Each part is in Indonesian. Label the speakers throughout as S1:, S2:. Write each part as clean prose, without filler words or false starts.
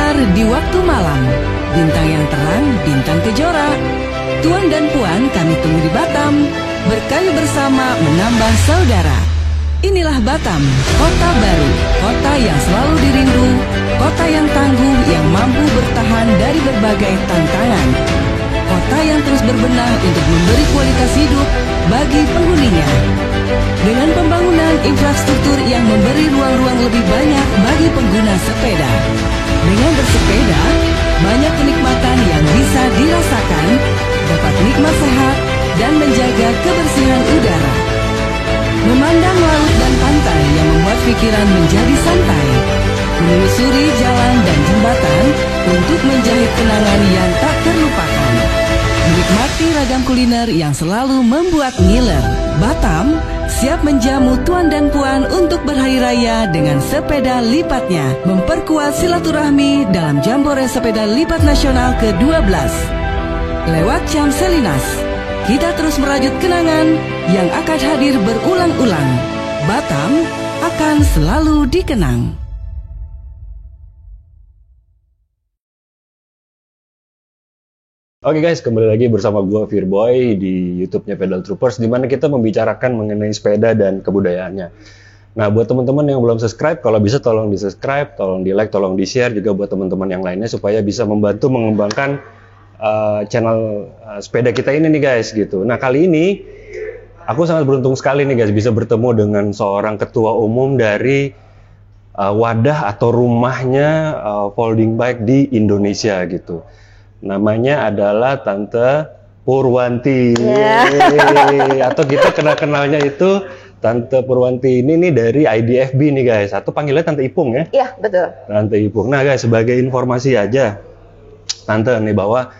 S1: bersinar di waktu malam. Bintang yang terang, bintang kejora. Tuan dan puan, kami tunggu di Batam. Berkayu bersama menambah saudara. Inilah Batam, kota baru, kota yang selalu dirindu, kota yang tangguh yang mampu bertahan dari berbagai tantangan. Kota yang terus berbenah untuk memberi kualitas hidup bagi penghuninya. Dengan pembangunan infrastruktur yang memberi ruang-ruang lebih banyak bagi pengguna sepeda. Dengan bersepeda, banyak kenikmatan yang bisa dirasakan, dapat nikmat sehat, dan menjaga kebersihan udara. Memandang laut dan pantai yang membuat pikiran menjadi santai. Menelusuri jalan dan jembatan untuk menjahit kenangan yang tak terlupakan. Menikmati ragam kuliner yang selalu membuat ngiler. Batam siap menjamu tuan dan puan untuk berhari raya dengan sepeda lipatnya. Memperkuat silaturahmi dalam Jambore Sepeda Lipat Nasional ke-12. Lewat Jam Selinas, kita terus merajut kenangan yang akan hadir berulang-ulang. Batam akan selalu dikenang.
S2: Oke guys, kembali lagi bersama gue Firboy di YouTube-nya Pedal Troopers, di mana kita membicarakan mengenai sepeda dan kebudayaannya. Nah, buat teman-teman yang belum subscribe, kalau bisa tolong di-subscribe, tolong di-like, tolong di-share juga buat teman-teman yang lainnya supaya bisa membantu mengembangkan channel sepeda kita ini nih guys gitu. Nah, kali ini aku sangat beruntung sekali nih guys bisa bertemu dengan seorang ketua umum dari wadah atau rumahnya folding bike di Indonesia gitu. Namanya adalah Tante Purwanti. Atau kita kenalnya itu Tante Purwanti ini nih dari IDFB nih guys. Atau panggilnya Tante Ipung ya? Iya, betul. Tante Ipung. Nah guys, sebagai informasi aja Tante nih bahwa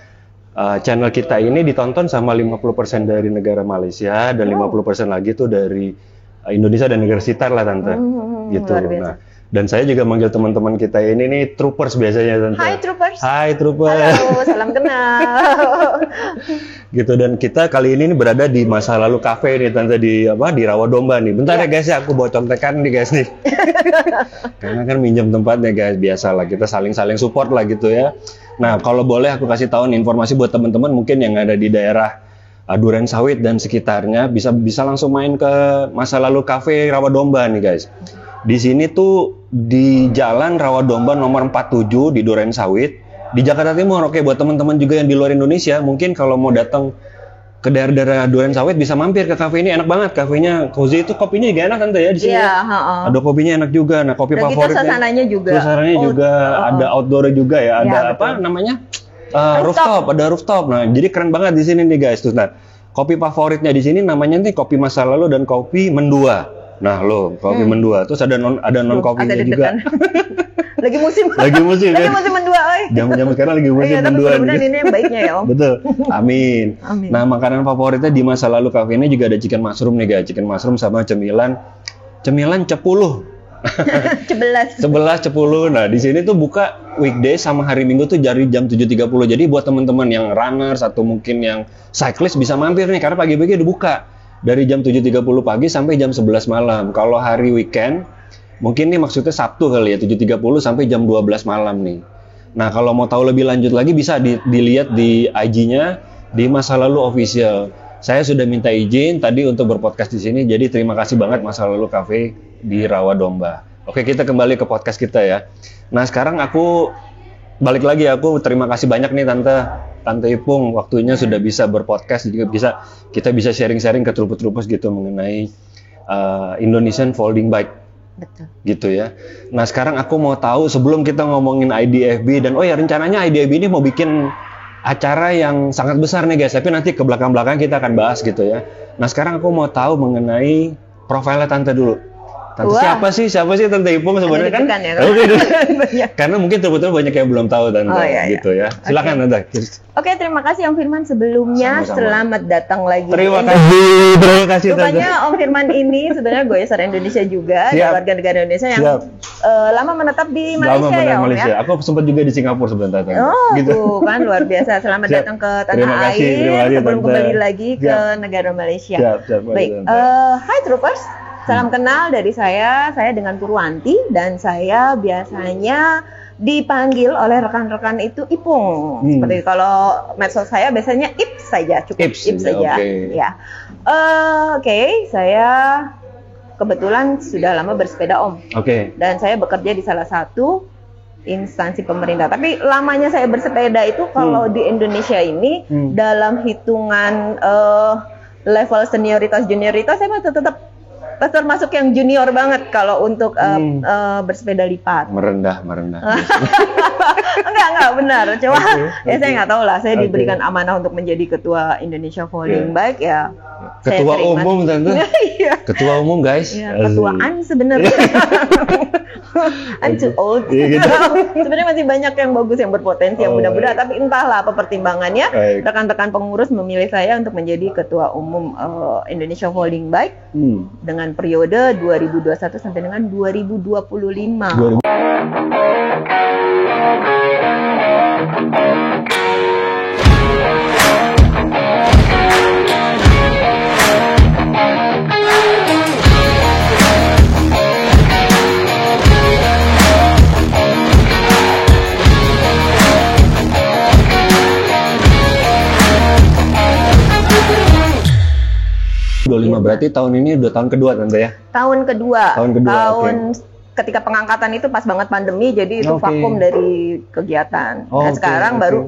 S2: channel kita ini ditonton sama 50% dari negara Malaysia dan 50% lagi tuh dari Indonesia dan negara sekitar lah Tante. Gitu. Nah, dan saya juga manggil teman-teman kita ini nih Troopers biasanya Tante.
S3: Hai Troopers.
S2: Hai Troopers.
S3: Halo, salam kenal.
S2: Gitu, dan kita kali ini berada di Masa Lalu Cafe nih Tante di Rawadomba nih. Bentar ya guys ya, aku bawa contekan nih guys nih. Karena kan minjem tempatnya guys, biasalah kita saling-saling support lah gitu ya. Nah, kalau boleh aku kasih tahu nih informasi buat teman-teman mungkin yang ada di daerah Duren Sawit dan sekitarnya bisa langsung main ke Masa Lalu Cafe Rawadomba nih guys. Di sini tuh di Jalan Rawadomba nomor 47 di Duren Sawit di Jakarta Timur. Oke, buat teman-teman juga yang di luar Indonesia mungkin kalau mau datang ke daerah Duren Sawit bisa mampir ke kafe ini. Enak banget kafenya, cozy itu, kopinya juga enak Tante ya di sini. Iya, Ada kopinya enak juga. Nah, kopi
S3: dan
S2: favoritnya.
S3: Suasananya juga.
S2: Ada outdoor juga ya. Ada apa namanya? Rooftop, ada rooftop. Nah, jadi keren banget di sini nih guys. Tuh, nah, kopi favoritnya di sini namanya nih kopi Masa Lalu dan kopi Mendua. Nah, kopi Mendua. Terus ada non kopinya juga.
S3: Lagi musim Mendua, oi.
S2: Jam-jam sekarang lagi musim Mendua.
S3: Mudah-mudahan ini yang baiknya ya, Om.
S2: Betul. Amin. Nah, makanan favoritnya di Masa Lalu Cafe ini juga ada chicken mushroom nih guys. Chicken mushroom sama cemilan cepuluh. 11 cepuluh. Nah, di sini tuh buka weekday sama hari Minggu tuh dari jam 7.30. Jadi buat teman-teman yang runners atau mungkin yang cyclist bisa mampir nih karena pagi-pagi udah buka. Dari jam 7.30 pagi sampai jam 11 malam. Kalau hari weekend, mungkin nih maksudnya Sabtu kali ya, 7.30 sampai jam 12 malam nih. Nah, kalau mau tahu lebih lanjut lagi bisa dilihat di IG-nya di Masa Lalu Official. Saya sudah minta izin tadi untuk berpodcast di sini, jadi terima kasih banget Masa Lalu Cafe di Rawadomba. Oke, kita kembali ke podcast kita ya. Nah, sekarang aku balik lagi, aku terima kasih banyak nih Tante Ipung, waktunya sudah bisa berpodcast, juga kita bisa sharing-sharing ke Troopers gitu mengenai Indonesian Folding Bike.
S3: Betul. Gitu
S2: ya. Nah, sekarang aku mau tahu sebelum kita ngomongin IDFB dan rencananya IDFB ini mau bikin acara yang sangat besar nih guys, tapi nanti ke belakang-belakang kita akan bahas gitu ya. Nah, sekarang aku mau tahu mengenai profilnya Tante dulu. Tante siapa sih Tante Ipung sebenarnya kan? Ya? Karena mungkin teman-teman banyak yang belum tahu Tante gitu ya. Silakan Tante.
S3: Oke, terima kasih Om Firman sebelumnya. Sama-sama. Selamat datang lagi.
S2: Terima kasih Tante.
S3: Rupanya Om Firman ini sebenarnya goeser Indonesia juga, dan warga negara Indonesia yang lama menetap di Malaysia ya Om ya.
S2: Aku sempat juga di Singapura sebentar Tante.
S3: Gitu. Tuh kan luar biasa. Selamat datang ke tanah air sebelum kembali lagi ke negara Malaysia. Baik. Hai Troopers. Salam kenal dari saya dengan Purwanti, dan saya biasanya dipanggil oleh rekan-rekan itu Ipung. Seperti kalau medsos saya biasanya Ips saja, cukup Ips saja. Ya. Oke, saya kebetulan sudah lama bersepeda Om. Dan saya bekerja di salah satu instansi pemerintah. Tapi lamanya saya bersepeda itu kalau di Indonesia ini dalam hitungan level senioritas junioritas saya masih tetap termasuk yang junior banget kalau untuk bersepeda lipat. Merendah. enggak benar. Cuma ya saya nggak tahu lah. Saya diberikan amanah untuk menjadi ketua Indonesia Folding Bike ya.
S2: Ketua umum tentu. Ketua umum guys.
S3: Ya, ketuaan sebenarnya. I'm too old. Sebenarnya masih banyak yang bagus, yang berpotensi, yang muda-muda. Tapi entahlah apa pertimbangannya. Rekan-rekan pengurus memilih saya untuk menjadi ketua umum Indonesia Folding Bike dengan periode 2021 sampai dengan 2025.
S2: Berarti tahun ini udah tahun kedua Tante ya?
S3: Tahun kedua. Ketika pengangkatan itu pas banget pandemi, jadi itu vakum dari kegiatan. Sekarang baru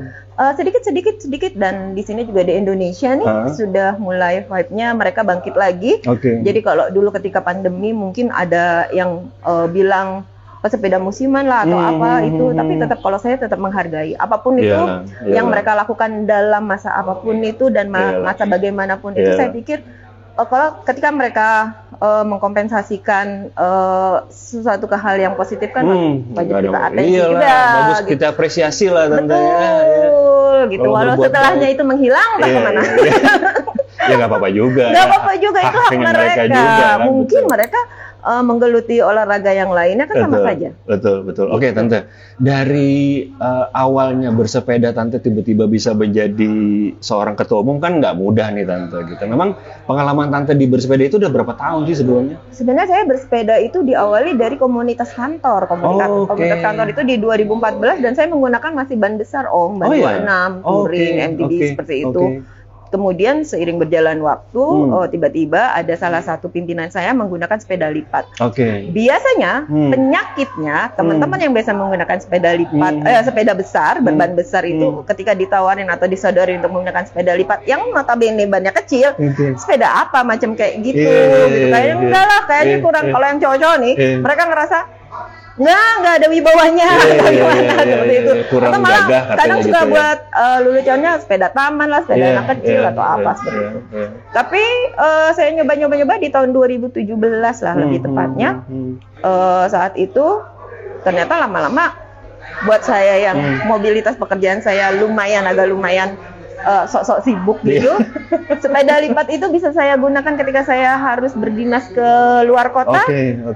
S3: sedikit dan di sini juga di Indonesia nih sudah mulai vibe-nya mereka bangkit lagi. Jadi kalau dulu ketika pandemi mungkin ada yang bilang pesepeda musiman lah atau apa itu, tapi tetap kalau saya tetap menghargai apapun itu yang mereka lakukan dalam masa apapun itu dan masa bagaimanapun itu, saya pikir kalau ketika mereka mengkompensasikan sesuatu ke hal yang positif kan wajib kita atensi juga.
S2: Bagus gitu. Kita apresiasi lah Tante.
S3: Betul, gitu. Walau setelahnya itu menghilang, kemana?
S2: Ya nggak apa-apa juga.
S3: Nggak apa-apa juga, itu hak mereka. Juga, mungkin mereka menggeluti olahraga yang lainnya kan sama saja.
S2: Betul. Oke Tante, dari awalnya bersepeda Tante tiba-tiba bisa menjadi seorang ketua umum kan nggak mudah nih Tante gitu. Memang pengalaman Tante di bersepeda itu udah berapa tahun sih sebelumnya? Sebenarnya
S3: saya bersepeda itu diawali dari komunitas kantor. Komunitas kantor itu di 2014 dan saya menggunakan masih ban besar Om, ban 26, Touring, MTB seperti itu. Kemudian seiring berjalan waktu, tiba-tiba ada salah satu pimpinan saya menggunakan sepeda lipat. Biasanya penyakitnya teman-teman yang biasa menggunakan sepeda lipat, sepeda besar, berban besar itu, ketika ditawarin atau disodori untuk menggunakan sepeda lipat, yang notabene bannya kecil, sepeda apa macam kayak gitu. Kayaknya enggak lah, kayaknya kurang. Kalau yang cowok-cowok nih, mereka ngerasa nggak ada wibawanya, seperti itu. Atau malah kadang suka gitu buat leluconnya sepeda taman lah, sepeda anak kecil atau apa seperti itu. Tapi saya nyoba di tahun 2017 lah lebih tepatnya. Saat itu ternyata lama-lama buat saya yang mobilitas pekerjaan saya agak lumayan sok-sok sibuk gitu. Sepeda lipat itu bisa saya gunakan ketika saya harus berdinas ke luar kota,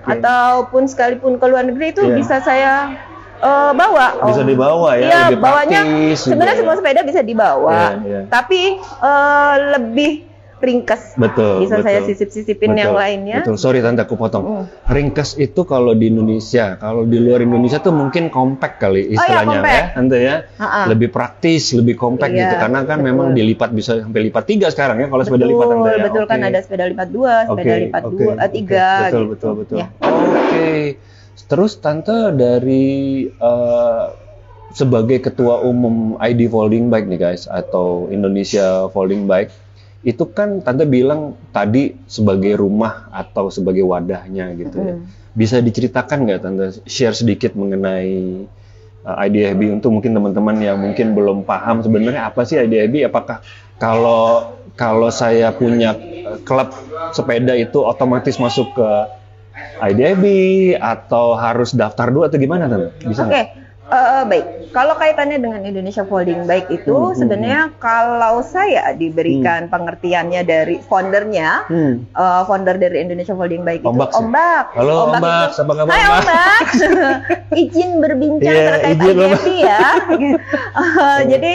S3: ataupun sekalipun ke luar negeri itu bisa saya bawa.
S2: Bisa dibawa ya?
S3: Iya, bawanya sebenarnya semua sepeda bisa dibawa, tapi lebih ringkes. Bisa saya sisip-sisipin yang lainnya.
S2: Sorry Tante, aku potong. Ringkes itu kalau di Indonesia, kalau di luar Indonesia tuh mungkin compact kali istilahnya ya, Tante ya. Lebih praktis, lebih compact gitu. Karena kan memang dilipat bisa sampai lipat 3 sekarang ya kalau sepeda lipat Tante ya.
S3: Betul, kan ada sepeda lipat 2, sepeda lipat 3.
S2: Betul. Terus Tante dari sebagai ketua umum ID Folding Bike nih guys, atau Indonesia Folding Bike, itu kan Tante bilang tadi sebagai rumah atau sebagai wadahnya gitu ya. Bisa diceritakan nggak Tante, share sedikit mengenai IDFB untuk mungkin teman-teman yang mungkin belum paham sebenarnya apa sih IDFB? Apakah kalau saya punya klub sepeda itu otomatis masuk ke IDFB atau harus daftar dulu atau gimana Tante? Bisa nggak?
S3: Baik, kalau kaitannya dengan Indonesia Folding Bike itu sebenarnya kalau saya diberikan pengertiannya dari foundernya, founder dari Indonesia Folding Bike itu Ombak.
S2: Halo Ombak, apa kabar?
S3: Hai Ombak, izin berbincang terkait IDFB ya. Jadi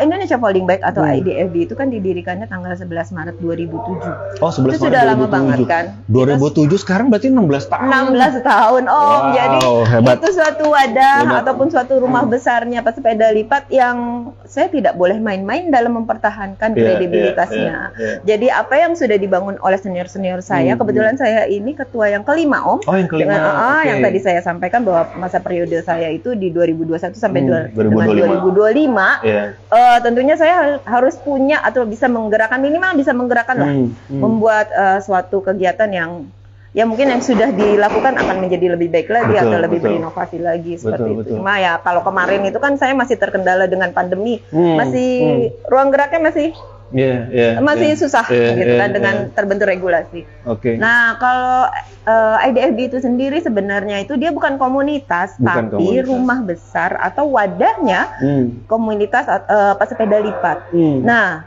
S3: Indonesia Folding Bike atau IDFB itu kan didirikannya tanggal 11 Maret 2007.
S2: Oh, 11
S3: itu sudah lama banget kan.
S2: 2007 sekarang berarti 16 tahun.
S3: 16 tahun, Om. Wow, jadi hebat. Itu suatu wadah ataupun suatu rumah besarnya pesepeda lipat yang saya tidak boleh main-main dalam mempertahankan kredibilitasnya. Jadi apa yang sudah dibangun oleh senior-senior saya, kebetulan saya ini ketua yang kelima, Om.
S2: Oh, yang kelima.
S3: Yang tadi saya sampaikan bahwa masa periode saya itu di 2021 sampai 2025. Tentunya saya harus punya atau bisa menggerakkan, minimal bisa menggerakkan lah, membuat suatu kegiatan yang ya mungkin yang sudah dilakukan akan menjadi lebih baik lagi atau lebih berinovasi lagi seperti itu. Cuma ya kalau kemarin itu kan saya masih terkendala dengan pandemi, masih ruang geraknya masih susah gitu kan dengan terbentuk regulasi. Nah kalau IDFB itu sendiri sebenarnya itu dia bukan komunitas, tapi rumah besar atau wadahnya komunitas pesepeda lipat. Nah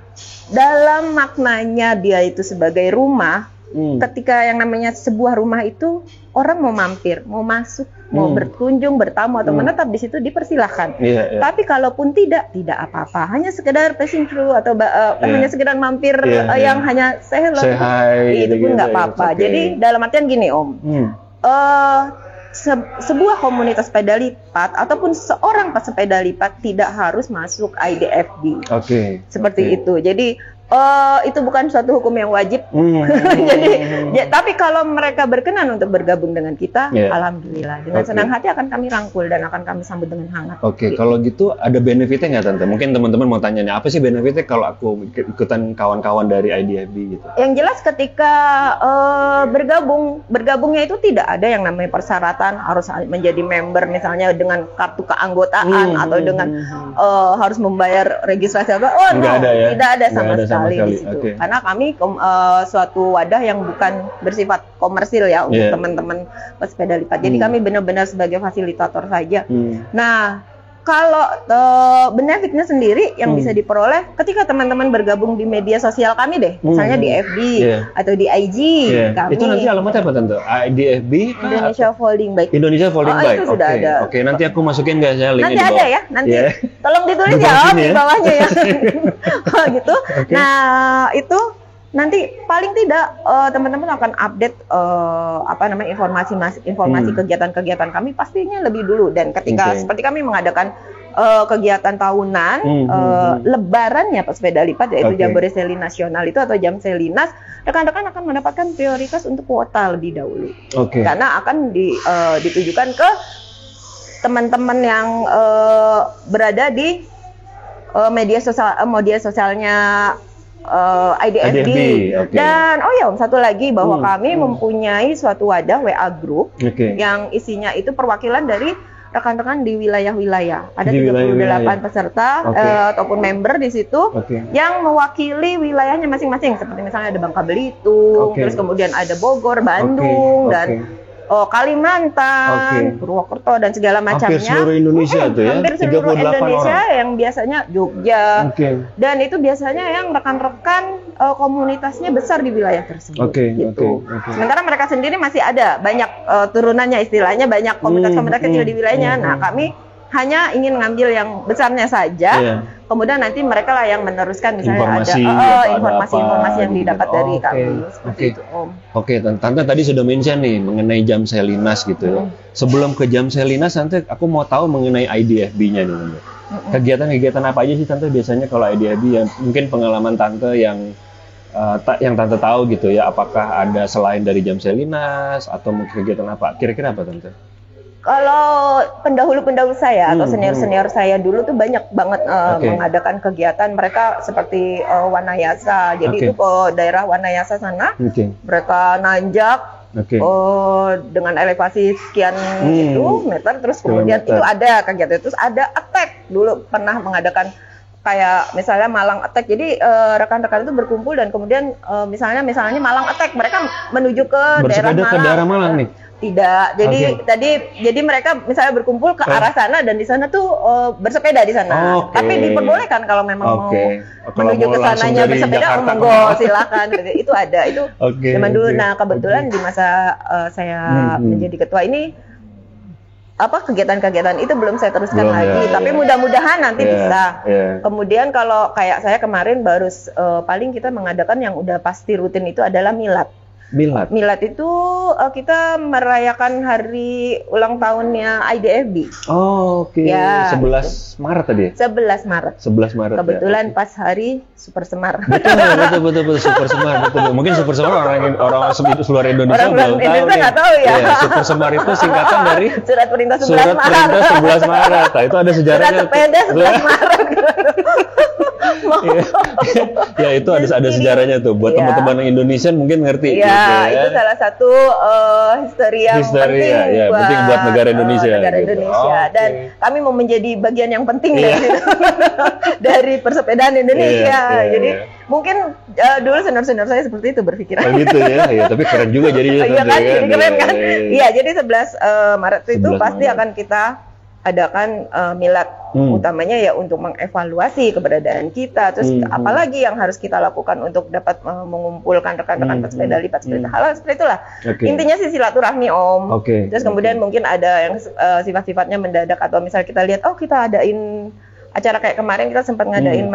S3: dalam maknanya dia itu sebagai rumah, ketika yang namanya sebuah rumah itu orang mau mampir, mau masuk, mau berkunjung, bertamu atau menetap di situ dipersilahkan. Tapi kalaupun tidak apa-apa. Hanya sekedar passing through atau hanya sekedar mampir yang hanya say hello, itu pun nggak apa-apa. Jadi dalam artian gini, Om. Sebuah komunitas sepeda lipat ataupun seorang pesepeda lipat tidak harus masuk IDFB. Seperti itu. Jadi itu bukan suatu hukum yang wajib. Jadi tapi kalau mereka berkenan untuk bergabung dengan kita, alhamdulillah dengan senang hati akan kami rangkul dan akan kami sambut dengan hangat.
S2: Kalau gitu ada benefitnya nggak, Tante? Mungkin teman-teman mau tanya nih, apa sih benefitnya kalau aku ikutan kawan-kawan dari IDFB gitu?
S3: Yang jelas ketika bergabungnya itu tidak ada yang namanya persyaratan harus menjadi member misalnya dengan kartu keanggotaan atau dengan harus membayar registrasi apa. Tidak ada sama sekali di situ. Karena kami suatu wadah yang bukan bersifat komersil ya untuk teman-teman pesepeda lipat. Jadi kami benar-benar sebagai fasilitator saja. Nah, kalau benefitnya sendiri yang bisa diperoleh ketika teman-teman bergabung di media sosial kami deh, misalnya di FB atau di IG. Kami,
S2: itu nanti alamatnya apa, Tante? IDFB?
S3: Indonesia Folding Bike.
S2: Indonesia Folding Bike.
S3: Itu sudah ada.
S2: Nanti aku masukin guys ya linknya.
S3: Nanti ada ya, nanti tolong ditulis ya di bawahnya ya. Gitu. Nah, itu nanti paling tidak teman-teman akan update informasi kegiatan-kegiatan kami pastinya lebih dulu. Dan ketika seperti kami mengadakan kegiatan tahunan lebarannya pesepeda lipat yaitu Jambore Seli Nasional itu atau Jam Selinas, rekan-rekan akan mendapatkan prioritas untuk kuota lebih dahulu. Karena akan ditujukan ke teman-teman yang berada di media sosialnya IDFB. Dan satu lagi bahwa kami mempunyai suatu wadah WA group yang isinya itu perwakilan dari rekan-rekan di wilayah-wilayah. Ada 38 peserta ataupun member di situ yang mewakili wilayahnya masing-masing. Seperti misalnya ada Bangka Belitung, terus kemudian ada Bogor, Bandung, dan Kalimantan, Purwokerto dan segala macamnya.
S2: Hampir seluruh Indonesia tuh ya.
S3: Hampir seluruh Indonesia yang biasanya Jogja. Dan itu biasanya yang rekan-rekan komunitasnya besar di wilayah tersebut. Sementara mereka sendiri masih ada banyak turunannya, istilahnya banyak komunitas-komunitas kecil di wilayahnya. Nah, kami hanya ingin ngambil yang besarnya saja. Kemudian nanti mereka lah yang meneruskan misalnya informasi-informasi yang didapat dari kami.
S2: Tante tadi sudah mention nih mengenai Jam Selinas gitu ya. Sebelum ke Jam Selinas, Tante, aku mau tahu mengenai IDFB-nya nih, Tante. Kegiatan-kegiatan apa aja sih, Tante, biasanya kalau IDFB yang mungkin pengalaman Tante yang Tante tahu gitu ya, apakah ada selain dari Jam Selinas atau mungkin kegiatan apa? Kira-kira apa, Tante?
S3: Kalau pendahulu saya atau senior-senior saya dulu tuh banyak banget mengadakan kegiatan. Mereka seperti Wanayasa. Jadi itu ke daerah Wanayasa sana, mereka nanjak dengan elevasi sekian meter. Terus kemudian itu ada kegiatan, terus ada attack. Dulu pernah mengadakan kayak misalnya Malang Attack. Jadi rekan-rekan itu berkumpul dan kemudian misalnya Malang Attack, mereka menuju ke daerah Malang nih. Tidak. Jadi mereka misalnya berkumpul ke arah sana dan di sana tuh bersepeda di sana. Tapi diperbolehkan kalau memang mau menuju ke sananya bersepeda, monggo silakan. Itu ada. Itu zaman dulu. Nah, kebetulan di masa saya menjadi ketua ini kegiatan-kegiatan itu belum saya teruskan
S2: Belum,
S3: lagi,
S2: ya,
S3: tapi
S2: ya.
S3: mudah-mudahan nanti
S2: Ya,
S3: bisa.
S2: ya.
S3: Kemudian kalau kayak saya kemarin baru paling kita mengadakan yang udah pasti rutin itu adalah milad.
S2: Milad.
S3: Milad itu kita merayakan hari ulang tahunnya IDFB.
S2: Oh, oke.
S3: Ya,
S2: 11 Maret tadi ya?
S3: 11 Maret.
S2: 11 Maret.
S3: Kebetulan
S2: ya.
S3: pas hari Super Semar.
S2: Betul Super Semar, betul. Mungkin Super Semar orang seluruh Indonesia
S3: Orang
S2: belum tahu.
S3: Indonesia nggak tau ya.
S2: Iya, Super Semar itu singkatan dari
S3: Surat Perintah 11
S2: Surat
S3: Maret.
S2: Perintah 11 Maret. Nah, itu ada sejarahnya.
S3: Surat sepeda 11 Maret.
S2: Ya, itu ada sejarahnya tuh. Buat
S3: Iya.
S2: teman-teman Indonesian mungkin ngerti.
S3: Iya,
S2: gitu, ya.
S3: itu salah satu history yang penting
S2: ya, penting buat negara Indonesia.
S3: negara
S2: gitu.
S3: Indonesia.
S2: Oh,
S3: Dan
S2: oke.
S3: kami mau menjadi bagian yang penting
S2: Iya.
S3: dari situ. Dari persepedaan Indonesia.
S2: Iya, iya,
S3: Jadi
S2: iya.
S3: mungkin dulu senior-senior saya seperti itu berpikiran.
S2: Oh, gitu ya. Ya, tapi keren juga jadinya.
S3: Iya kan, jadi keren kan?
S2: Iya.
S3: Iya, jadi 11 Maret itu
S2: 11
S3: pasti
S2: Maret.
S3: akan kita adakan milad, utamanya ya untuk mengevaluasi keberadaan kita. Terus apalagi yang harus kita lakukan untuk dapat mengumpulkan rekan-rekan pesepeda lipat seperti hal seperti itulah.
S2: Oke.
S3: Intinya sih silaturahmi Om.
S2: Oke.
S3: Terus kemudian mungkin ada yang sifat-sifatnya mendadak atau misal kita lihat kita adain acara kayak kemarin kita sempat ngadain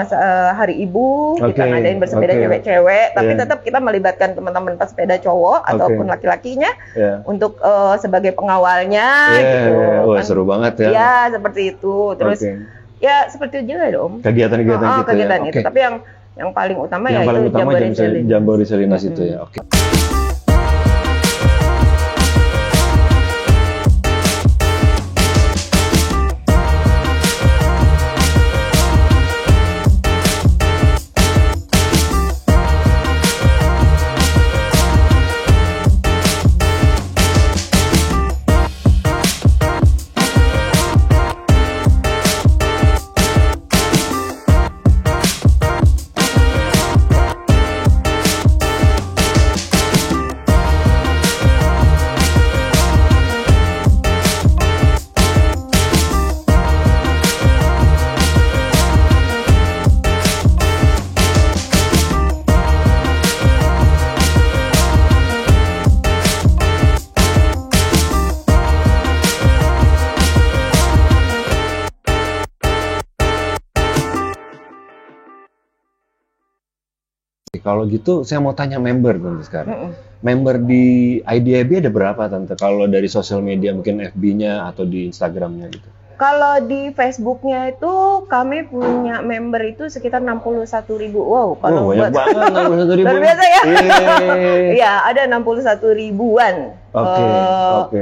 S3: Hari Ibu, kita
S2: Oke,
S3: ngadain bersepeda
S2: oke.
S3: cewek-cewek, tapi
S2: Iya.
S3: tetap kita melibatkan teman-teman pesepeda cowok ataupun laki-lakinya
S2: Ya.
S3: untuk sebagai pengawalnya
S2: Iya,
S3: gitu.
S2: wah
S3: Kan.
S2: seru banget ya.
S3: Ya, seperti itu. Terus
S2: Oke.
S3: ya seperti itu juga dong.
S2: Kegiatan-kegiatan gitu ya.
S3: Kegiatan itu.
S2: Oke.
S3: Tapi yang paling utama
S2: Yang
S3: ya
S2: paling
S3: itu
S2: utama Jambore Salinas itu ya. Oke. Kalau gitu saya mau tanya member Tante sekarang. Member di IDIB ada berapa Tante? Kalau dari sosial media mungkin FB-nya atau di Instagram-nya gitu.
S3: Kalau di Facebook-nya itu kami punya member itu sekitar 61.000. Wow, kalau
S2: banyak
S3: buat
S2: banget 61.000.
S3: luar biasa ya.
S2: Yeay.
S3: Iya, ada 61.000-an.
S2: Oke, oke.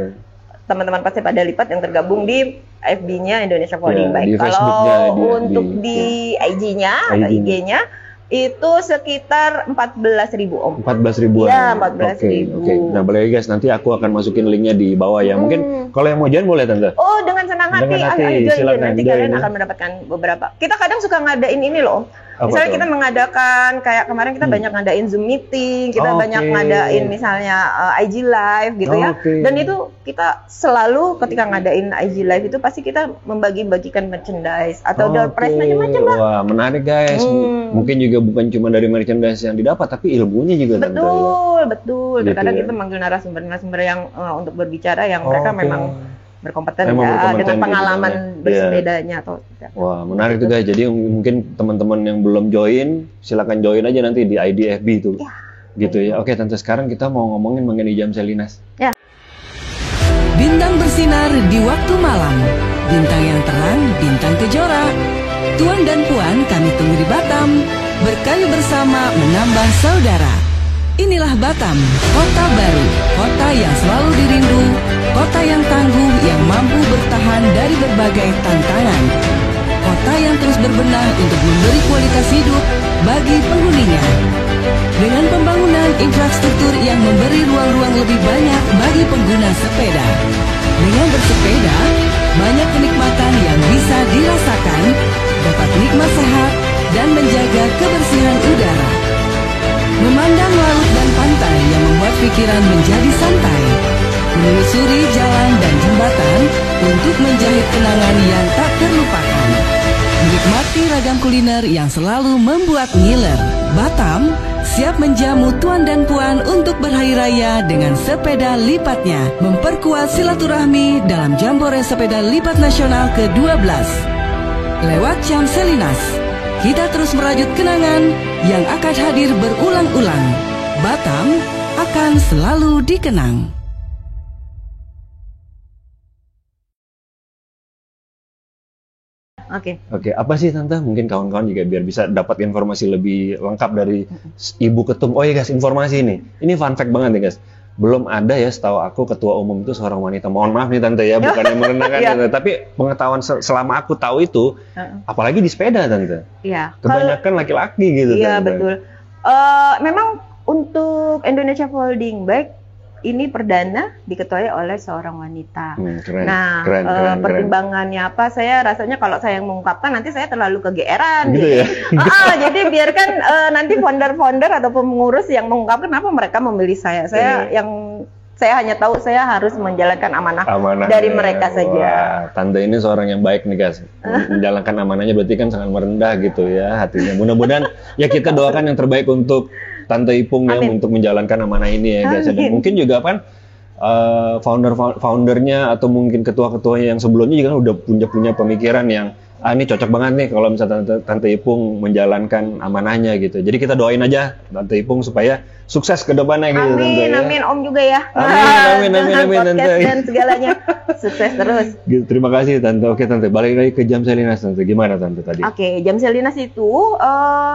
S3: Teman-teman pesepeda lipat yang tergabung di FB-nya Indonesia Falling
S2: Ya,
S3: Bike.
S2: di Facebook-nya,
S3: Kalau untuk di IG-nya atau IG-nya itu sekitar 14.000 Om.
S2: 14 ribuan.
S3: Iya, 14.000.
S2: Oke. Nah, boleh guys, nanti aku akan masukin linknya di bawah ya. Mungkin kalau yang mau join boleh Tante.
S3: Oh, dengan senang hati.
S2: Dengan hati,
S3: Ayo join.
S2: silakan,
S3: Nanti
S2: join,
S3: kalian
S2: ya.
S3: akan mendapatkan beberapa. Kita kadang suka ngadain ini loh Om.
S2: Apa
S3: Misalnya
S2: tuh?
S3: kita mengadakan kayak kemarin kita banyak ngadain Zoom meeting, kita
S2: Oke.
S3: banyak ngadain misalnya IG live gitu ya.
S2: Oke.
S3: Dan itu kita selalu ketika ngadain IG live itu pasti kita membagi-bagikan merchandise atau door prize macam-macam lah.
S2: Wah, menarik guys. Mungkin juga bukan cuma dari merchandise yang didapat, tapi ilmunya juga Tante.
S3: Betul.
S2: Gitu
S3: Terkadang
S2: ya.
S3: kita manggil narasumber yang untuk berbicara yang mereka
S2: Oke.
S3: memang berkompeten
S2: Memang
S3: ya
S2: berkompeten
S3: dengan
S2: gitu,
S3: pengalaman
S2: ya.
S3: bersepedanya atau tidak.
S2: Wah, menarik tuh guys. Jadi mungkin teman-teman yang belum join, silakan join aja nanti di IDFB itu.
S3: Ya.
S2: Gitu ya. Oke, Tante, sekarang kita mau ngomongin mengenai Jam Salinas.
S1: Bintang bersinar di waktu malam. Bintang yang terang, bintang kejora. Tuan dan puan, kami tunggu di Batam. Berkayu bersama menambah saudara. Inilah Batam, kota baru, kota yang selalu dirindu, kota yang tangguh yang mampu bertahan dari berbagai tantangan. Kota yang terus berbenah untuk memberi kualitas hidup bagi penghuninya. Dengan pembangunan infrastruktur yang memberi ruang-ruang lebih banyak bagi pengguna sepeda. Dengan bersepeda, banyak kenikmatan yang bisa dirasakan, dapat nikmat sehat, dan menjaga kebersihan udara. Memandang laut dan pantai yang membuat pikiran menjadi santai. Menelusuri jalan dan jembatan untuk menjahit kenangan yang tak terlupakan. Menikmati ragam kuliner yang selalu membuat ngiler. Batam, siap menjamu tuan dan puan untuk berhari raya dengan sepeda lipatnya, memperkuat silaturahmi dalam Jambore Sepeda Lipat Nasional ke-12. Lewat Jam Selinas, kita terus merajut kenangan yang akan hadir berulang-ulang. Batam akan selalu dikenang.
S2: Oke, apa sih Tante? Mungkin kawan-kawan juga biar bisa dapat informasi lebih lengkap dari Ibu Ketum. Oh iya guys, informasi ini. Ini fun fact banget nih guys. Belum ada ya setahu aku ketua umum itu seorang wanita. Mohon maaf nih Tante ya, bukan yang merendahkan Tante. Tapi pengetahuan selama aku tahu itu, apalagi di sepeda Tante.
S3: Iya.
S2: Kebanyakan laki-laki gitu.
S3: Iya,
S2: Tante.
S3: betul. Memang untuk Indonesia Folding Bike ini perdana diketuai oleh seorang wanita.
S2: Keren,
S3: nah,
S2: keren.
S3: pertimbangannya apa? Saya rasanya kalau saya yang mengungkapkan nanti saya terlalu kegeeran.
S2: Gitu ya?
S3: Jadi biarkan nanti founder-founder atau pengurus yang mengungkapkan kenapa mereka memilih saya. Saya hanya tahu saya harus menjalankan amanah dari mereka saja.
S2: Wah, Tante ini seorang yang baik nih guys. Menjalankan amanahnya berarti kan sangat merendah gitu ya hatinya. Mudah-mudahan ya kita doakan yang terbaik untuk Tante Ipung ya untuk menjalankan amanah ini ya guys. Dan mungkin juga kan foundernya atau mungkin ketua-ketuanya yang sebelumnya juga kan udah punya pemikiran yang ini cocok banget nih kalau misalnya Tante Ipung menjalankan amanahnya gitu. Jadi kita doain aja Tante Ipung supaya sukses ke depannya gitu Tante ya.
S3: Amin, Om juga ya.
S2: Amin Tante.
S3: Dan segalanya sukses terus.
S2: Gitu, terima kasih Tante. Oke Tante, balik lagi ke Jam Selinas Tante. Gimana Tante tadi?
S3: Oke, Jam Selinas itu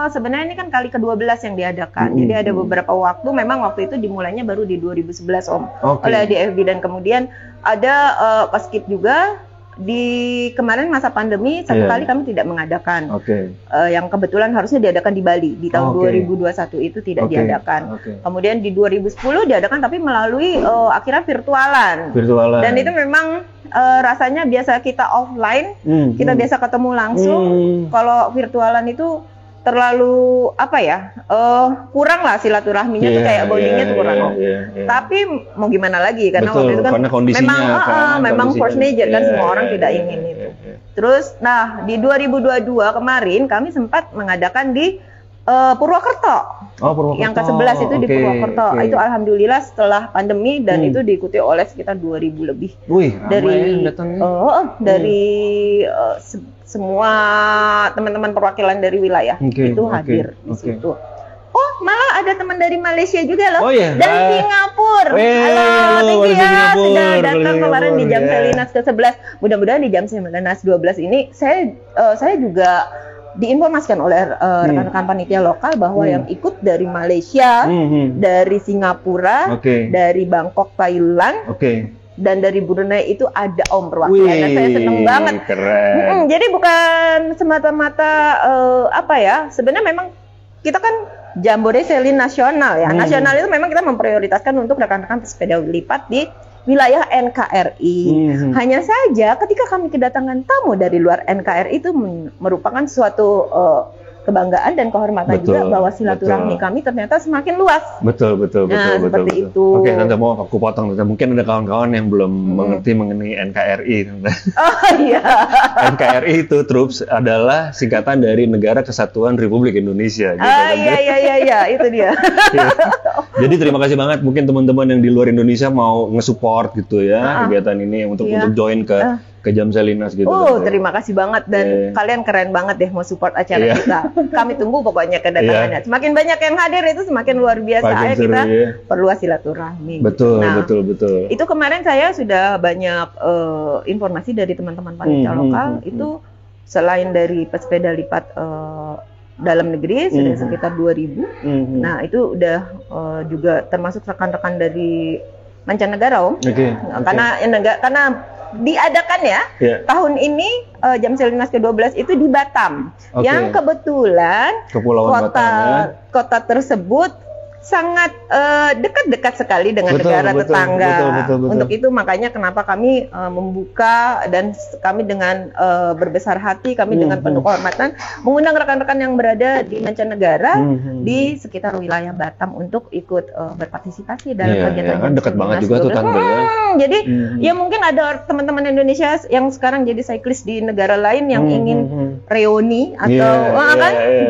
S3: sebenarnya ini kan kali ke-12 yang diadakan. Jadi ada beberapa waktu, memang waktu itu dimulainya baru di 2011 Om. Oleh DFB dan kemudian ada Paskib juga. Di kemarin masa pandemi satu kali kami tidak mengadakan, yang kebetulan harusnya diadakan di Bali di tahun 2021 itu tidak diadakan. Kemudian di 2010 diadakan tapi melalui akhirnya virtualan. Dan itu memang rasanya biasa kita offline, kita biasa ketemu langsung. Kalau virtualan itu terlalu kurang lah silaturahminya tuh kayak bondingnya tuh kurang. Tapi mau gimana lagi karena waktu itu kan memang force major kan semua orang tidak ingin itu. Terus di 2022 kemarin kami sempat mengadakan di Purwokerto. Yang ke-11 itu di Purwokerto. Itu alhamdulillah setelah pandemi dan itu diikuti oleh sekitar 2.000 lebih. Dari semua teman-teman perwakilan dari wilayah itu hadir di situ. Oh, malah ada teman dari Malaysia juga loh. Dan Singapura. Halo, thank you ya sudah datang kemarin di Jam Selinas ke-11. Mudah-mudahan di Jam Selinas 12 ini saya juga diinformasikan oleh rekan-rekan panitia lokal bahwa yang ikut dari Malaysia, dari Singapura, dari Bangkok, Thailand, dan dari Brunei itu ada Om perwakilan. Dan saya seneng banget.
S2: Keren.
S3: Jadi bukan semata-mata sebenarnya memang kita kan Jambore Selin nasional ya. Nasional itu memang kita memprioritaskan untuk rekan-rekan pesepeda lipat di wilayah NKRI. Hanya saja ketika kami kedatangan tamu dari luar NKRI itu merupakan suatu kebanggaan dan kehormatan juga bahwa silaturahmi kami ternyata semakin luas. Betul. Seperti itu.
S2: Oke, Tante mau aku potong Tante. Mungkin ada kawan-kawan yang belum mengerti mengenai NKRI Tante. NKRI itu Troops adalah singkatan dari Negara Kesatuan Republik Indonesia gitu,
S3: iya, itu dia.
S2: Jadi terima kasih banget mungkin teman-teman yang di luar Indonesia mau nge-support gitu ya kegiatan ini untuk join ke Jam Selinas gitu.
S3: Terima kasih banget dan kalian keren banget deh mau support acara kita. Kami tunggu pokoknya kedatangannya. Semakin banyak yang hadir itu semakin luar biasa. Ayo kita perluas silaturahmi.
S2: Betul.
S3: Itu kemarin saya sudah banyak informasi dari teman-teman panitia lokal itu selain dari pesepeda lipat dalam negeri sudah sekitar 2.000. Nah, itu udah juga termasuk rekan-rekan dari mancanegara Om. Karena diadakan tahun ini Jam Selinas ke-12 itu di Batam. Yang kebetulan kota tersebut sangat dekat-dekat sekali dengan negara tetangga. Betul. Untuk itu makanya kenapa kami membuka dan kami dengan berbesar hati, kami dengan penuh kehormatan mengundang rekan-rekan yang berada di mancanegara di sekitar wilayah Batam untuk ikut berpartisipasi dalam kegiatan.
S2: Kan dekat banget juga tuh Tante ya.
S3: Jadi ya mungkin ada teman-teman Indonesia yang sekarang jadi cyclist di negara lain yang ingin reuni atau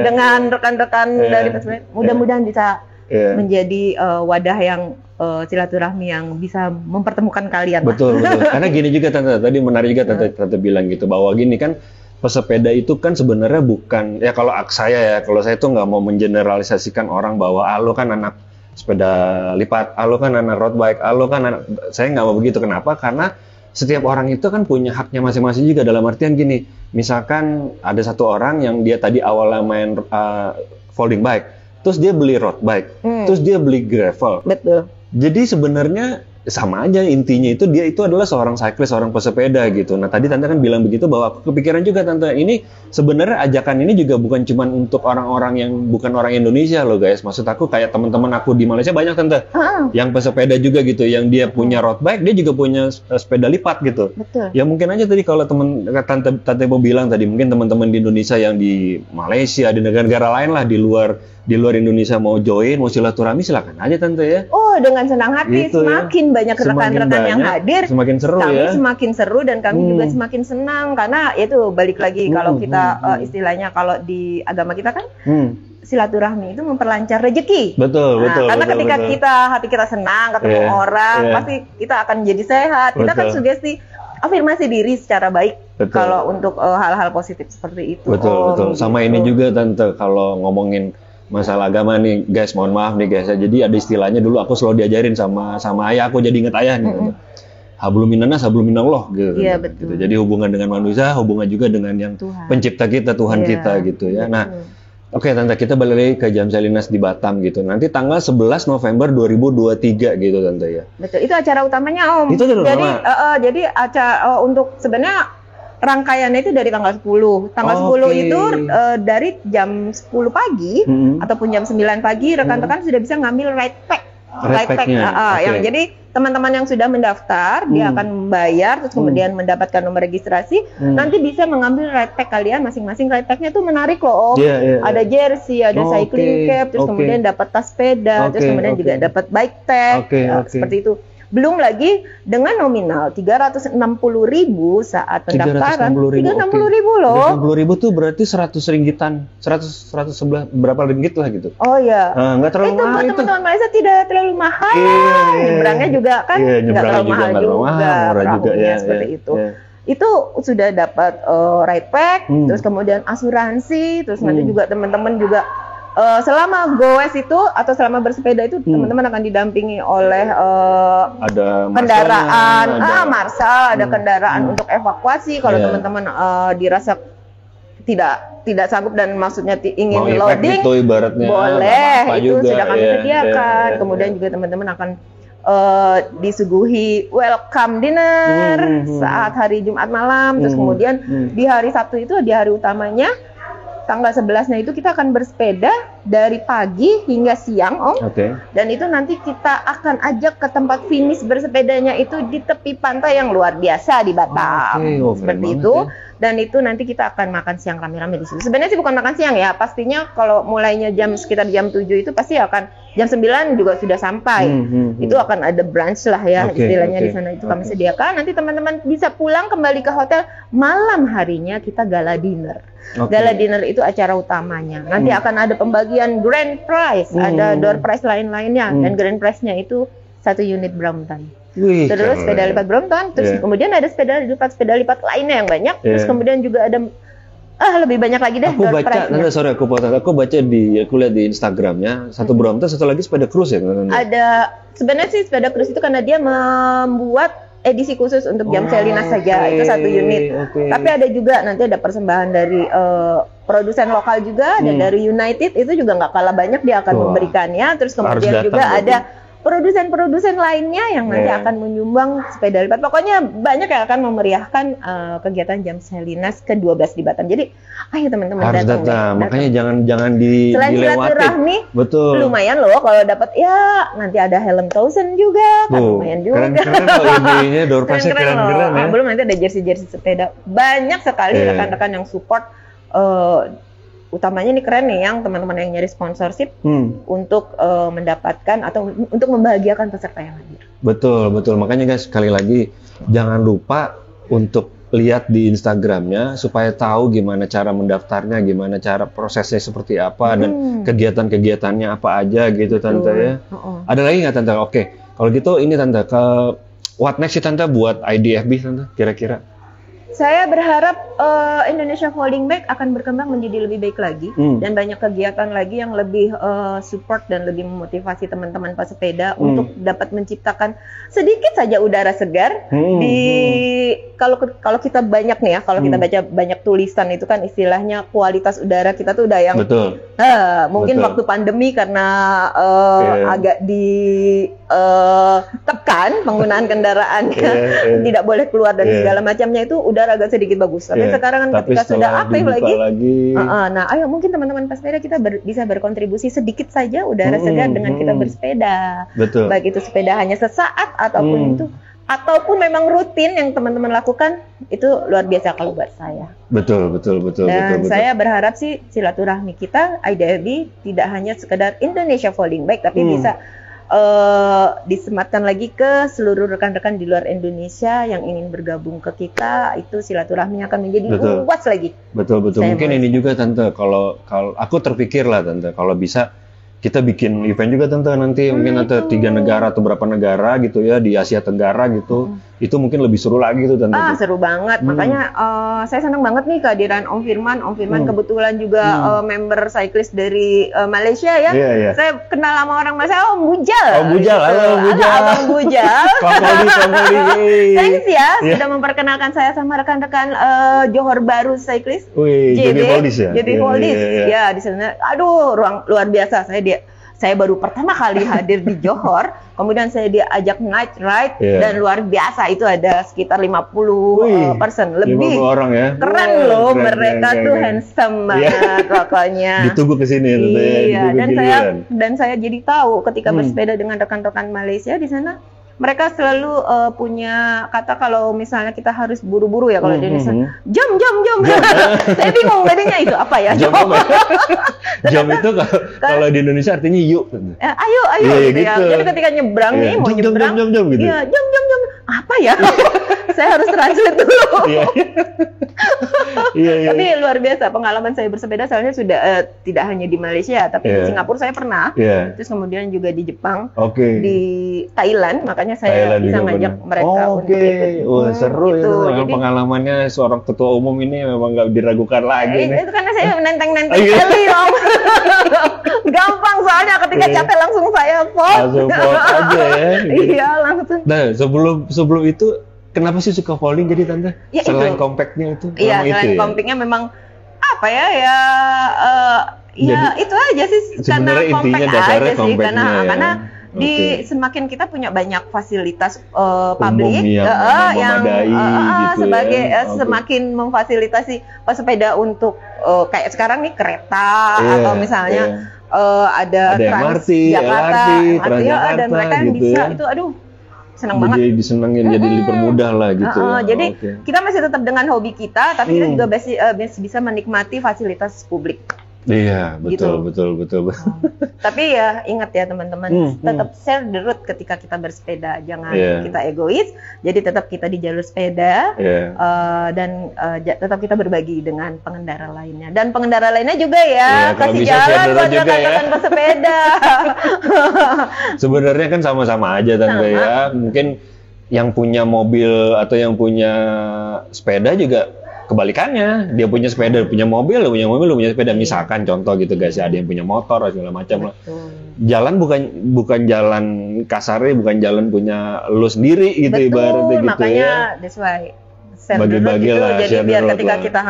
S3: dengan rekan-rekan dari mudah-mudahan bisa menjadi wadah yang silaturahmi yang bisa mempertemukan kalian.
S2: Betul. Karena gini juga Tante, tadi menarik juga Tante bilang gitu bahwa gini kan pesepeda itu kan sebenarnya bukan ya kalau saya tuh nggak mau mengeneralisasikan orang bahwa lo kan anak sepeda lipat, lo kan anak road bike, lo kan anak, saya nggak mau begitu. Kenapa? Karena setiap orang itu kan punya haknya masing-masing juga, dalam artian gini, misalkan ada satu orang yang dia tadi awalnya main folding bike, terus dia beli road bike, terus dia beli gravel.
S3: Betul.
S2: Jadi sebenarnya sama aja, intinya itu dia itu adalah seorang cyclist, seorang pesepeda gitu. Nah tadi Tante kan bilang begitu, bahwa aku kepikiran juga Tante, ini sebenarnya ajakan ini juga bukan cuma untuk orang-orang yang bukan orang Indonesia loh guys. Maksud aku kayak teman-teman aku di Malaysia banyak Tante yang pesepeda juga gitu, yang dia punya road bike, dia juga punya sepeda lipat gitu.
S3: Betul.
S2: Ya mungkin aja tadi kalau Tante mau bilang tadi, mungkin teman-teman di Indonesia yang di Malaysia, di negara-negara lain lah di luar Indonesia mau join, mau silaturahmi, silakan aja Tante ya.
S3: Oh, dengan senang hati.
S2: Gitu,
S3: semakin banyak rekan-rekan yang hadir,
S2: semakin seru
S3: kami
S2: ya.
S3: semakin seru dan kami juga semakin senang, karena itu balik lagi kalau kita istilahnya kalau di agama kita kan silaturahmi itu memperlancar rezeki.
S2: Betul.
S3: Karena ketika hati kita senang ketemu orang, pasti kita akan jadi sehat. Kita kan sugesti afirmasi diri secara baik. Kalau untuk hal-hal positif seperti itu.
S2: Betul. Sama ini juga Tante, kalau ngomongin masalah agama nih guys, mohon maaf nih guys ya. Jadi ada istilahnya dulu aku selalu diajarin sama ayah, aku jadi inget ayah nih. Hablum minannas, hablum minallah gitu.
S3: Iya, betul.
S2: Gitu. Jadi hubungan dengan manusia, hubungan juga dengan yang
S3: Tuhan.
S2: Pencipta kita, Tuhan kita gitu ya. Nah, oke Tante, kita balik lagi ke Jam Salinas di Batam gitu. Nanti tanggal 11 November 2023 gitu Tante ya.
S3: Betul. Itu acara utamanya Om.
S2: Itu
S3: jadi acara untuk sebenarnya rangkaiannya itu dari tanggal 10. Tanggal 10 itu dari jam 10 pagi ataupun jam 9 pagi rekan-rekan sudah bisa ngambil ride pack. Yang jadi teman-teman yang sudah mendaftar dia akan membayar terus kemudian mendapatkan nomor registrasi, nanti bisa mengambil ride pack kalian masing-masing. Ride packnya tuh menarik loh Om. Ada jersey, ada cycling cap, terus kemudian dapat tas sepeda, terus kemudian juga dapat bike tag, seperti itu. Belum lagi dengan nominal 360.000 saat pendaftaran. 360.000 loh.
S2: 360.000 tuh berarti 100 ringgitan. 111 berapa ringgit lah gitu.
S3: Oh iya.
S2: Enggak terlalu mahal itu.
S3: Teman-teman Malaysia tidak terlalu mahal. Nyebrangnya juga kan enggak terlalu mahal juga.
S2: Murah juga ya.
S3: Seperti itu. Itu sudah dapat ride pack, terus kemudian asuransi, terus nanti juga teman-teman juga selama goes itu atau selama bersepeda itu teman-teman akan didampingi oleh
S2: ada
S3: kendaraan marshal, ada kendaraan untuk evakuasi kalau teman-teman dirasa tidak sanggup dan maksudnya ingin loading
S2: gitu, ibaratnya,
S3: boleh itu
S2: juga,
S3: sudah kami sediakan. Kemudian juga teman-teman akan disuguhi welcome dinner saat hari Jumat malam, terus kemudian di hari Sabtu itu di hari utamanya tanggal 11-nya itu kita akan bersepeda dari pagi hingga siang Om. Dan itu nanti kita akan ajak ke tempat finish bersepedanya itu di tepi pantai yang luar biasa di Batam. Seperti itu. Dan itu nanti kita akan makan siang rame-rame di situ. Sebenarnya sih bukan makan siang ya. Pastinya kalau mulainya sekitar jam 7 itu pasti akan jam 9 juga sudah sampai. Itu akan ada brunch lah ya istilahnya di sana itu kami sediakan. Nanti teman-teman bisa pulang kembali ke hotel, malam harinya kita gala dinner. Gala dinner itu acara utamanya. Nanti akan ada pembagian grand prize, ada door prize lain-lainnya, dan grand prize-nya itu 1 unit Brompton. Terus sepeda lipat Brompton, terus kemudian ada sepeda lipat lainnya yang banyak, terus kemudian juga ada lebih banyak lagi deh.
S2: Aku baca, aku lihat di Instagramnya, satu Brompton, satu lagi sepeda cruise ya.
S3: Ada sebenarnya sih sepeda cruise itu karena dia membuat edisi khusus untuk Jam Salinas saja, itu 1 unit. Tapi ada juga nanti ada persembahan dari produsen lokal juga, dan dari United itu juga nggak kalah banyak dia akan memberikannya. Terus kemudian juga ada produsen-produsen lainnya yang nanti akan menyumbang sepeda lipat. Pokoknya banyak yang akan memeriahkan kegiatan Jam Salinas ke-12 di Batam. Jadi, ayo teman-teman
S2: harus datang. Makanya jangan dilewati.
S3: Selain silaturahmi, lumayan loh kalau dapat ya nanti ada helm Thousand juga, kan lumayan juga.
S2: Keren-keren loh ininya, door pass-nya keren-keren ya.
S3: Belum nanti ada jersey-jersey sepeda. Banyak sekali rekan-rekan yang support. Utamanya ini keren nih yang teman-teman yang nyari sponsorship untuk mendapatkan atau untuk membahagiakan peserta yang hadir.
S2: Betul. Makanya guys, sekali lagi jangan lupa untuk lihat di Instagramnya supaya tahu gimana cara mendaftarnya, gimana cara prosesnya seperti apa dan kegiatan-kegiatannya apa aja gitu Tante ya. Ada lagi nggak Tante? Oke, kalau gitu ini Tante ke what next sih Tante buat IDFB Tante kira-kira?
S3: Saya berharap Indonesia Folding Bike akan berkembang menjadi lebih baik lagi dan banyak kegiatan lagi yang lebih support dan lebih memotivasi teman-teman pesepeda untuk dapat menciptakan sedikit saja udara segar di kalau kita banyak nih ya, kalau kita baca banyak tulisan itu kan istilahnya kualitas udara kita tuh udah yang mungkin waktu pandemi karena agak ditekan penggunaan kendaraannya tidak boleh keluar dan segala macamnya itu udah agak sedikit bagus. Tapi sekarang kan ketika sudah aktif lagi. Nah, ayo mungkin teman-teman pesepeda kita bisa berkontribusi sedikit saja udara segar dengan kita bersepeda.
S2: Betul.
S3: Baik itu sepeda hanya sesaat ataupun memang rutin yang teman-teman lakukan itu luar biasa kalau buat saya. Betul. Dan saya berharap sih silaturahmi kita IDFB tidak hanya sekedar Indonesia Folding Bike tapi bisa disematkan lagi ke seluruh rekan-rekan di luar Indonesia yang ingin bergabung ke kita, itu silaturahminya akan menjadi luas lagi. Betul.
S2: Mungkin ini juga Tante, kalau aku terpikir lah Tante, kalau bisa kita bikin event juga Tante nanti mungkin ada 3 negara atau berapa negara gitu ya di Asia Tenggara gitu. Itu mungkin lebih seru lagi tuh Tante.
S3: Seru banget. Makanya saya senang banget nih kehadiran Om Firman. Om Firman kebetulan juga member cyclist dari Malaysia ya. Saya kenal sama orang Malaysia, Om Bujal.
S2: Halo Bujal.
S3: Abang Bujal.
S2: Family.
S3: Thanks ya sudah memperkenalkan saya sama rekan-rekan Johor Bahru Cyclist.
S2: JB Holdis ya.
S3: JB Holdis. Ya di sana. Aduh, luar biasa. Saya baru pertama kali hadir di Johor, kemudian saya diajak night ride dan luar biasa itu ada sekitar 50 person lebih.
S2: 50 orang ya.
S3: Keren loh, mereka tuh handsome banget pokoknya.
S2: Ditunggu ke sini
S3: dan saya jadi tahu ketika bersepeda dengan rekan-rekan Malaysia di sana. Mereka selalu punya kata kalau misalnya kita harus buru-buru ya kalau di Indonesia. Jam. Saya bingung tadinya itu apa ya?
S2: Jam itu kalau di Indonesia artinya yuk.
S3: Ayo gitu ya. Jadi ketika nyebrang nih mau nyebrang.
S2: Jam gitu.
S3: Iya, jam. Apa ya? Saya harus translate dulu. Tapi luar biasa pengalaman saya bersepeda soalnya sudah tidak hanya di Malaysia tapi di Singapura saya pernah. Terus kemudian juga di Jepang, di Thailand, makanya saya bisa ngajak mereka untuk ikut.
S2: Seru gitu. Itu. Jadi, pengalamannya seorang ketua umum ini memang nggak diragukan lagi.
S3: Itu karena saya menenteng-nenteng kali Om. Gampang soalnya ketika capek langsung saya
S2: langsung aja ya.
S3: Iya langsung.
S2: Nah sebelum itu kenapa sih suka folding jadi Tante? Selain compactnya itu?
S3: Iya, selain compactnya memang apa ya itu aja sih karena compact aja sih karena semakin kita punya banyak fasilitas publik yang gitu sebagai semakin memfasilitasi pesepeda untuk kayak sekarang nih kereta atau misalnya ada Transjakarta, LRT, dan mereka yang bisa itu senang banget.
S2: Jadi disenengin, jadi dipermudah lah gitu.
S3: Jadi kita masih tetap dengan hobi kita, tapi kita juga bisa menikmati fasilitas publik.
S2: Iya, betul.
S3: Tapi ya ingat ya teman-teman, tetap share the road ketika kita bersepeda, jangan kita egois. Jadi tetap kita di jalur sepeda dan tetap kita berbagi dengan pengendara lainnya. Dan pengendara lainnya juga kasih jalan buat rekan-rekan bersepeda.
S2: Sebenarnya kan sama-sama aja Tante ya. Mungkin yang punya mobil atau yang punya sepeda juga kebalikannya, dia punya sepeda, punya mobil, lu punya sepeda. Misalkan contoh gitu guys, ada yang punya motor segala macam lah. Jalan bukan jalan kasarnya, bukan jalan punya lu sendiri gitu ibaratnya gitu
S3: makanya that's why
S2: bagi-bagi
S3: gitu.
S2: lah,
S3: Jadi biar ketika
S2: lah.
S3: kita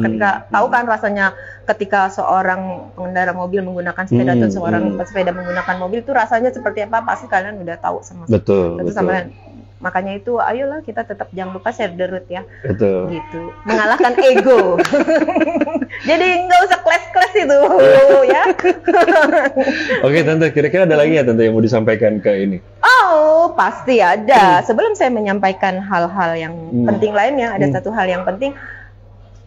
S3: ketika tahu kan rasanya ketika seorang pengendara mobil menggunakan sepeda atau seorang pesepeda menggunakan mobil itu rasanya seperti apa, pasti kalian udah tahu sama.
S2: Betul.
S3: Makanya itu ayolah kita tetap jangan lupa share the route ya.
S2: Betul.
S3: Gitu. Mengalahkan ego. Jadi nggak usah kelas-kelas itu ya.
S2: Oke Tante, kira-kira ada lagi ya Tante yang mau disampaikan ke ini?
S3: Oh, pasti ada. Sebelum saya menyampaikan hal-hal yang penting lainnya, ada satu hal yang penting.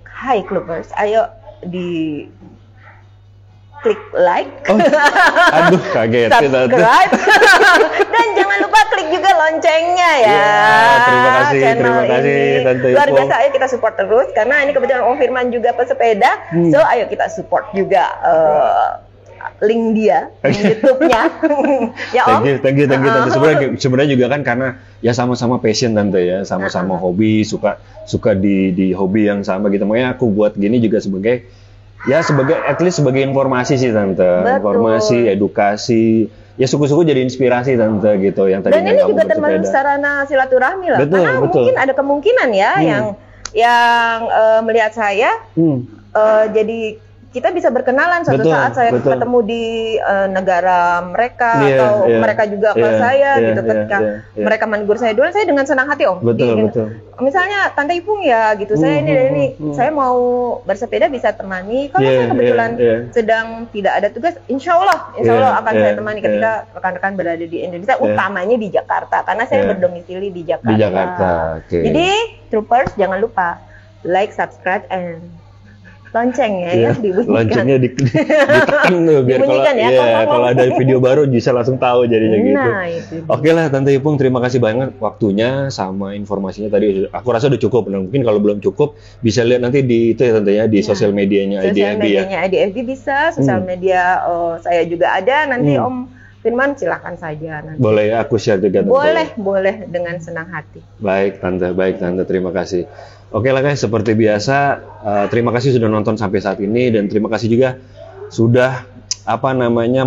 S3: Hai Clubbers, ayo di klik like,
S2: aduh kaget,
S3: subscribe, dan jangan lupa klik juga loncengnya ya.
S2: Terima kasih Tante
S3: Luar
S2: Ipung.
S3: biasa, ayo kita support terus karena ini kebetulan Om Firman juga pesepeda, so ayo kita support juga link dia, YouTube-nya. Ya Om.
S2: Thank you Tante. Sebenarnya juga kan karena ya sama-sama passion Tante ya, sama-sama hobi, suka di hobi yang sama gitu. Makanya aku buat gini juga sebagai at least sebagai informasi sih Tante.
S3: Betul.
S2: Informasi, edukasi. Ya suku-suku jadi inspirasi Tante gitu yang tadinya.
S3: Dan ini
S2: kamu
S3: juga termasuk
S2: bersepeda.
S3: sarana silaturahmi lah.
S2: Betul,
S3: Karena
S2: betul.
S3: mungkin ada kemungkinan ya yang melihat saya jadi kita bisa berkenalan suatu
S2: Betul,
S3: saat saya
S2: betul.
S3: ketemu di negara mereka atau mereka juga ke saya gitu ketika mereka menegur saya dulu, saya dengan senang hati Om.
S2: Betul.
S3: Misalnya Tante Ipung ya gitu, saya ini saya mau bersepeda bisa temani. Kalau saya kebetulan sedang tidak ada tugas, insya Allah akan saya temani ketika rekan-rekan berada di Indonesia, utamanya di Jakarta karena saya berdomisili di Jakarta.
S2: Di Jakarta. Okay.
S3: Jadi Troopers jangan lupa like, subscribe, and loncengnya ya dibunyikan.
S2: Loncengnya ditekan tuh biar kalau ada video baru bisa langsung tahu jadinya gitu.
S3: Itu.
S2: Oke lah Tante Ipung, terima kasih banget waktunya sama informasinya tadi. Aku rasa udah cukup. Nah, mungkin kalau belum cukup bisa lihat nanti di itu ya Tante ya di sosial medianya IDFB ya.
S3: Sosial medianya IDFB bisa, sosial media saya juga ada. Nanti Om Firman silakan saja nanti.
S2: Boleh ya aku share juga Tante.
S3: Boleh dengan senang hati.
S2: Baik Tante, terima kasih. Oke lah guys, seperti biasa, terima kasih sudah nonton sampai saat ini dan terima kasih juga sudah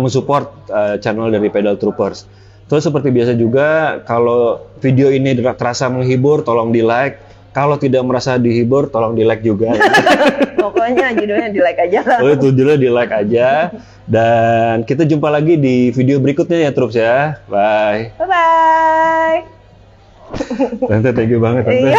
S2: mensupport channel dari Pedal Troopers. Terus seperti biasa juga, kalau video ini terasa menghibur, tolong di like. Kalau tidak merasa dihibur, tolong di like juga.
S3: Pokoknya judulnya di like aja.
S2: Oh itu judulnya di like aja. Dan kita jumpa lagi di video berikutnya ya Troops ya. Bye.
S3: Bye bye.
S2: Tante, thank you banget Tante.